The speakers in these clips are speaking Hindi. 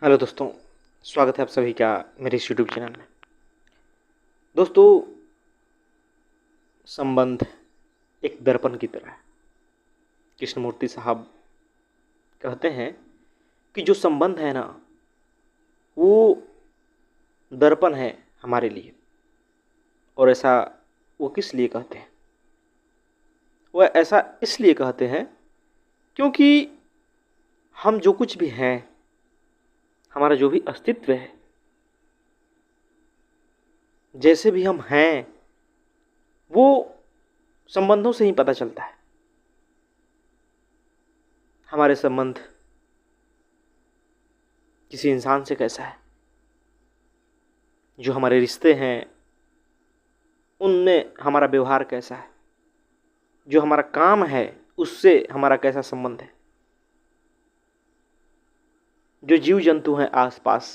हेलो दोस्तों, स्वागत है आप सभी का मेरे इस यूट्यूब चैनल में। दोस्तों, संबंध एक दर्पण की तरह है। कृष्णमूर्ति साहब कहते हैं कि जो संबंध है ना, वो दर्पण है हमारे लिए। और ऐसा वो किस लिए कहते हैं? वह ऐसा इसलिए कहते हैं क्योंकि हम जो कुछ भी हैं, हमारा जो भी अस्तित्व है, जैसे भी हम हैं, वो संबंधों से ही पता चलता है। हमारे संबंध किसी इंसान से कैसा है, जो हमारे रिश्ते हैं उनमें हमारा व्यवहार कैसा है, जो हमारा काम है उससे हमारा कैसा संबंध है, जो जीव जंतु हैं आसपास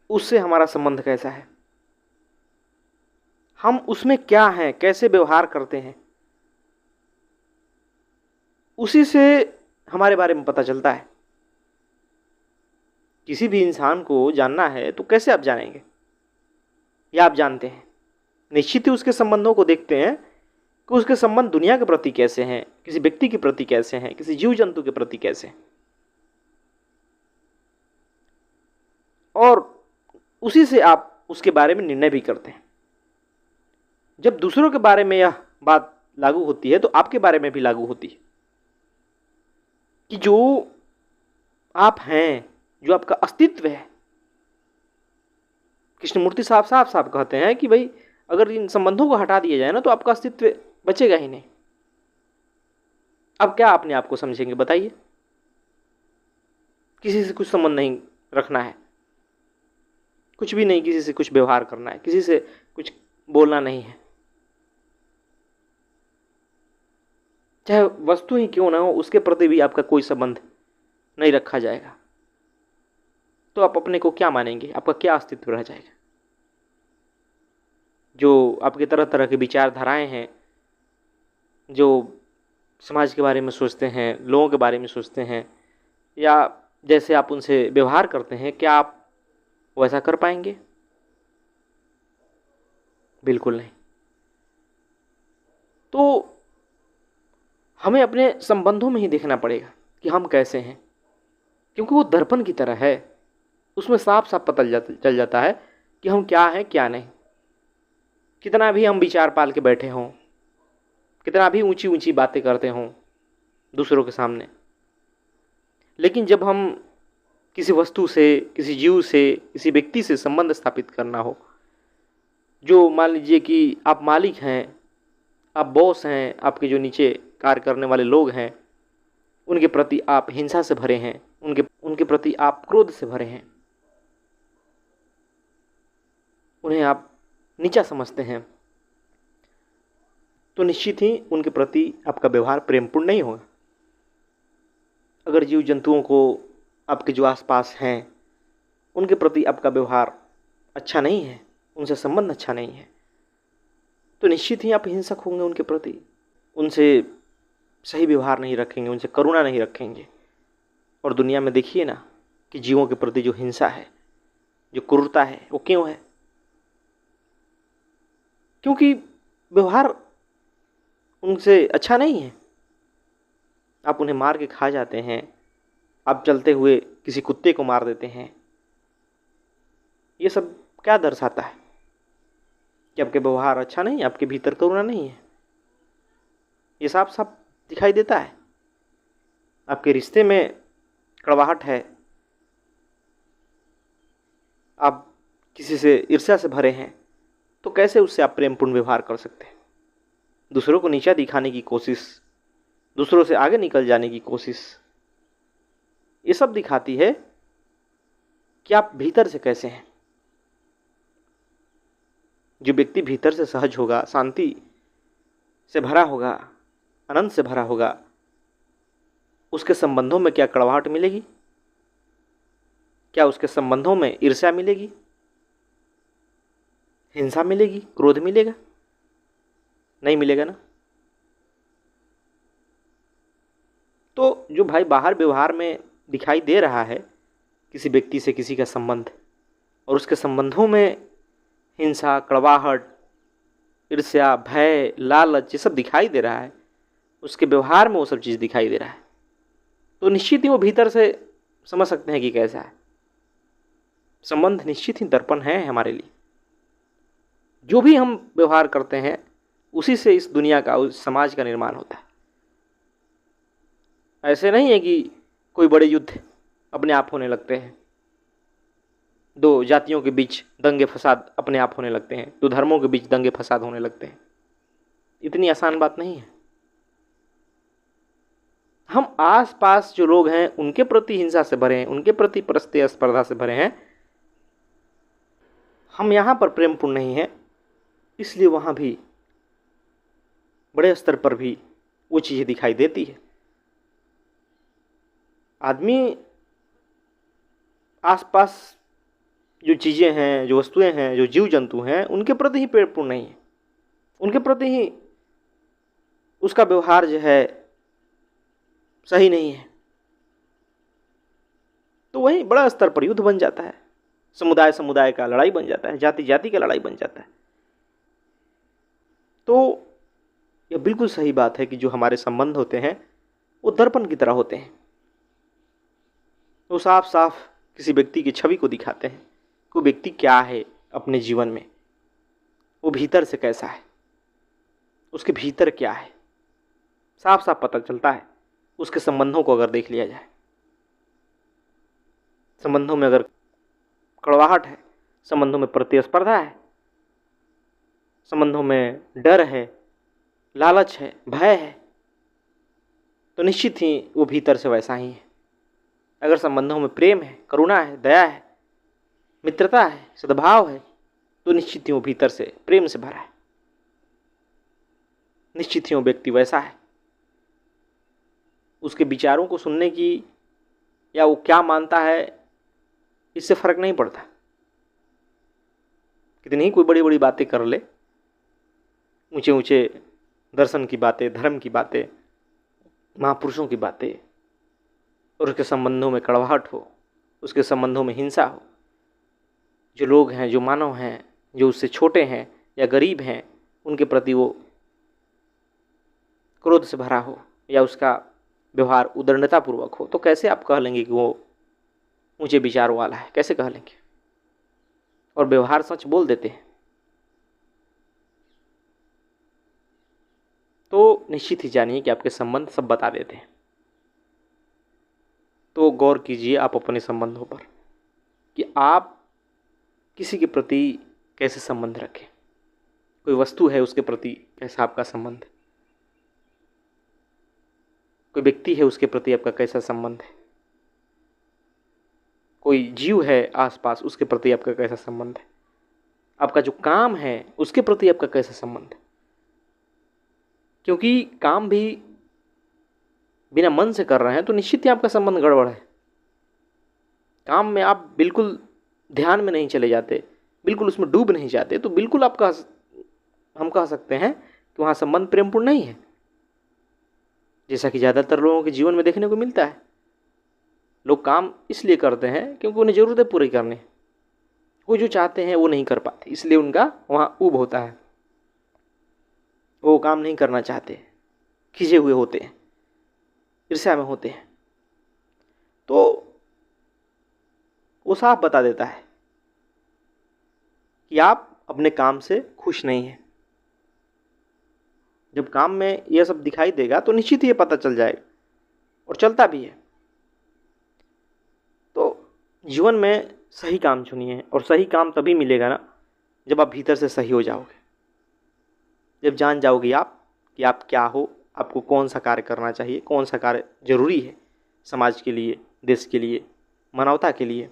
उससे हमारा संबंध कैसा है, हम उसमें क्या हैं, कैसे व्यवहार करते हैं, उसी से हमारे बारे में पता चलता है। किसी भी इंसान को जानना है तो कैसे आप जानेंगे, या आप जानते हैं? निश्चित ही उसके संबंधों को देखते हैं कि उसके संबंध दुनिया के प्रति कैसे हैं, किसी व्यक्ति के प्रति कैसे हैं, किसी जीव जंतु के प्रति कैसे हैं, और उसी से आप उसके बारे में निर्णय भी करते हैं। जब दूसरों के बारे में यह बात लागू होती है तो आपके बारे में भी लागू होती है कि जो आप हैं, जो आपका अस्तित्व है। कृष्णमूर्ति साहब साफ साफ कहते हैं कि भाई, अगर इन संबंधों को हटा दिया जाए ना तो आपका अस्तित्व बचेगा ही नहीं। अब क्या अपने आप को समझेंगे बताइए? किसी से कुछ संबंध नहीं रखना है, कुछ भी नहीं, किसी से कुछ व्यवहार करना है, किसी से कुछ बोलना नहीं है, चाहे वस्तु ही क्यों ना हो, उसके प्रति भी आपका कोई संबंध नहीं रखा जाएगा, तो आप अपने को क्या मानेंगे? आपका क्या अस्तित्व रह जाएगा? जो आपके तरह तरह के विचारधाराएं हैं, जो समाज के बारे में सोचते हैं, लोगों के बारे में सोचते हैं, या जैसे आप उनसे व्यवहार करते हैं, क्या आप वैसा कर पाएंगे? बिल्कुल नहीं। तो हमें अपने संबंधों में ही देखना पड़ेगा कि हम कैसे हैं, क्योंकि वो दर्पण की तरह है। उसमें साफ साफ पता चल जाता है कि हम क्या हैं क्या नहीं। कितना भी हम विचार पाल के बैठे हों, कितना भी ऊंची ऊंची बातें करते हों दूसरों के सामने, लेकिन जब हम किसी वस्तु से, किसी जीव से, किसी व्यक्ति से संबंध स्थापित करना हो, जो मान लीजिए कि आप मालिक हैं, आप बॉस हैं, आपके जो नीचे कार्य करने वाले लोग हैं, उनके प्रति आप हिंसा से भरे हैं, उनके उनके प्रति आप क्रोध से भरे हैं, उन्हें आप नीचा समझते हैं, तो निश्चित ही उनके प्रति आपका व्यवहार प्रेमपूर्ण नहीं होगा। अगर जीव जंतुओं को, आपके जो आसपास हैं, उनके प्रति आपका व्यवहार अच्छा नहीं है, उनसे संबंध अच्छा नहीं है, तो निश्चित ही आप हिंसक होंगे उनके प्रति, उनसे सही व्यवहार नहीं रखेंगे, उनसे करुणा नहीं रखेंगे। और दुनिया में देखिए ना कि जीवों के प्रति जो हिंसा है, जो क्रूरता है, वो क्यों है? क्योंकि व्यवहार उनसे अच्छा नहीं है। आप उन्हें मार के खा जाते हैं, आप चलते हुए किसी कुत्ते को मार देते हैं। ये सब क्या दर्शाता है? कि आपके व्यवहार अच्छा नहीं है, आपके भीतर करुणा नहीं है। ये साफ साफ दिखाई देता है। आपके रिश्ते में कड़वाहट है, आप किसी से ईर्ष्या से भरे हैं, तो कैसे उससे आप प्रेमपूर्ण व्यवहार कर सकते हैं? दूसरों को नीचा दिखाने की कोशिश, दूसरों से आगे निकल जाने की कोशिश, ये सब दिखाती है कि आप भीतर से कैसे हैं। जो व्यक्ति भीतर से सहज होगा, शांति से भरा होगा, आनंद से भरा होगा, उसके संबंधों में क्या कड़वाहट मिलेगी? क्या उसके संबंधों में ईर्ष्या मिलेगी, हिंसा मिलेगी, क्रोध मिलेगा? नहीं मिलेगा ना। तो जो भाई बाहर व्यवहार में दिखाई दे रहा है किसी व्यक्ति से किसी का संबंध, और उसके संबंधों में हिंसा, कड़वाहट, ईर्ष्या, भय, लालच, ये सब दिखाई दे रहा है, उसके व्यवहार में वो सब चीज़ दिखाई दे रहा है, तो निश्चित ही वो भीतर से समझ सकते हैं कि कैसा है। संबंध निश्चित ही दर्पण है हमारे लिए। जो भी हम व्यवहार करते हैं उसी से इस दुनिया का, उस समाज का निर्माण होता है। ऐसे नहीं है कि कोई बड़े युद्ध अपने आप होने लगते हैं, दो जातियों के बीच दंगे फसाद अपने आप होने लगते हैं, दो धर्मों के बीच दंगे फसाद होने लगते हैं। इतनी आसान बात नहीं है। हम आसपास जो लोग हैं उनके प्रति हिंसा से भरे हैं, उनके प्रति प्रतिस्पर्धा से भरे हैं। हम यहाँ पर प्रेमपूर्ण नहीं हैं, इसलिए वहाँ भी बड़े स्तर पर भी वो चीज़ें दिखाई देती है। आदमी आसपास जो चीज़ें हैं, जो वस्तुएं हैं, जो जीव जंतु हैं, उनके प्रति ही प्रेमपूर्ण नहीं है, उनके प्रति ही उसका व्यवहार जो है सही नहीं है। तो वही बड़ा स्तर पर युद्ध बन जाता है, समुदाय समुदाय का लड़ाई बन जाता है, जाति जाति का लड़ाई बन जाता है। तो यह बिल्कुल सही बात है कि जो हमारे संबंध होते हैं वो दर्पण की तरह होते हैं। वो साफ साफ किसी व्यक्ति की छवि को दिखाते हैं, वो व्यक्ति क्या है अपने जीवन में, वो भीतर से कैसा है, उसके भीतर क्या है, साफ साफ पता चलता है उसके संबंधों को अगर देख लिया जाए। संबंधों में अगर कड़वाहट है, संबंधों में प्रतिस्पर्धा है, संबंधों में डर है, लालच है, भय है, तो निश्चित ही वो भीतर से वैसा ही है। अगर संबंधों में प्रेम है, करुणा है, दया है, मित्रता है, सद्भाव है, तो निश्चित ही वो भीतर से प्रेम से भरा है। निश्चित ही वो व्यक्ति वैसा है। उसके विचारों को सुनने की या वो क्या मानता है इससे फर्क नहीं पड़ता। कितनी ही कोई बड़ी बड़ी बातें कर ले, ऊंचे ऊंचे दर्शन की बातें, धर्म की बातें, महापुरुषों की बातें, और उसके संबंधों में कड़वाहट हो, उसके संबंधों में हिंसा हो, जो लोग हैं, जो मानव हैं, जो उससे छोटे हैं या गरीब हैं, उनके प्रति वो क्रोध से भरा हो या उसका व्यवहार उदंडतापूर्वक हो, तो कैसे आप कह लेंगे कि वो ऊंचे विचारों वाला है? कैसे कह लेंगे? और व्यवहार सच बोल देते हैं। तो निश्चित ही जानिए कि आपके संबंध सब बता देते हैं। तो गौर कीजिए आप अपने संबंधों पर कि आप किसी के प्रति कैसे संबंध रखें। कोई वस्तु है, उसके प्रति कैसा आपका संबंध है? कोई व्यक्ति है, उसके प्रति आपका कैसा संबंध है? कोई जीव है आसपास, उसके प्रति आपका कैसा संबंध है? आपका जो काम है उसके प्रति आपका कैसा संबंध है? क्योंकि काम भी बिना मन से कर रहे हैं तो निश्चित ही आपका संबंध गड़बड़ है। काम में आप बिल्कुल ध्यान में नहीं चले जाते, बिल्कुल उसमें डूब नहीं जाते, तो बिल्कुल हम कह सकते हैं कि वहाँ संबंध प्रेमपूर्ण नहीं है, जैसा कि ज़्यादातर लोगों के जीवन में देखने को मिलता है। लोग काम इसलिए करते हैं क्योंकि उन्हें ज़रूरतें पूरी करनी है, वो जो चाहते हैं वो नहीं कर पाते, इसलिए उनका वहाँ ऊब होता है। वो काम नहीं करना चाहते, खिंचे हुए होते हैं, ईर्ष्या में होते हैं। तो वो साफ बता देता है कि आप अपने काम से खुश नहीं हैं। जब काम में यह सब दिखाई देगा तो निश्चित ही ये पता चल जाएगा, और चलता भी है। तो जीवन में सही काम चुनिए, और सही काम तभी मिलेगा ना जब आप भीतर से सही हो जाओगे, जब जान जाओगे आप कि आप क्या हो, आपको कौन सा कार्य करना चाहिए, कौन सा कार्य जरूरी है समाज के लिए, देश के लिए, मानवता के लिए।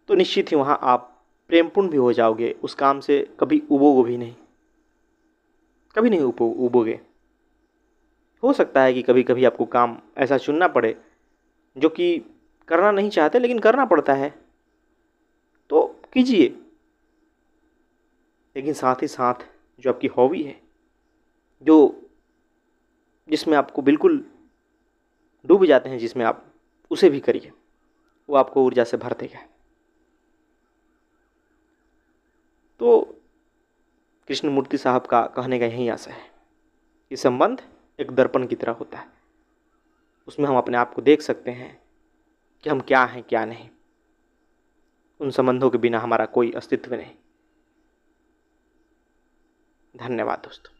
तो निश्चित ही वहाँ आप प्रेमपूर्ण भी हो जाओगे, उस काम से कभी उबोगे भी नहीं, कभी नहीं उबोगे। हो सकता है कि कभी कभी आपको काम ऐसा चुनना पड़े जो कि करना नहीं चाहते लेकिन करना पड़ता है, तो कीजिए। लेकिन साथ ही साथ जो आपकी हॉबी है, जो जिसमें आपको बिल्कुल डूब जाते हैं, जिसमें आप, उसे भी करिए, वो आपको ऊर्जा से भर देगा। तो कृष्णमूर्ति साहब का कहने का यही आशा है कि संबंध एक दर्पण की तरह होता है, उसमें हम अपने आप को देख सकते हैं कि हम क्या हैं क्या नहीं। उन संबंधों के बिना हमारा कोई अस्तित्व नहीं। धन्यवाद दोस्तों।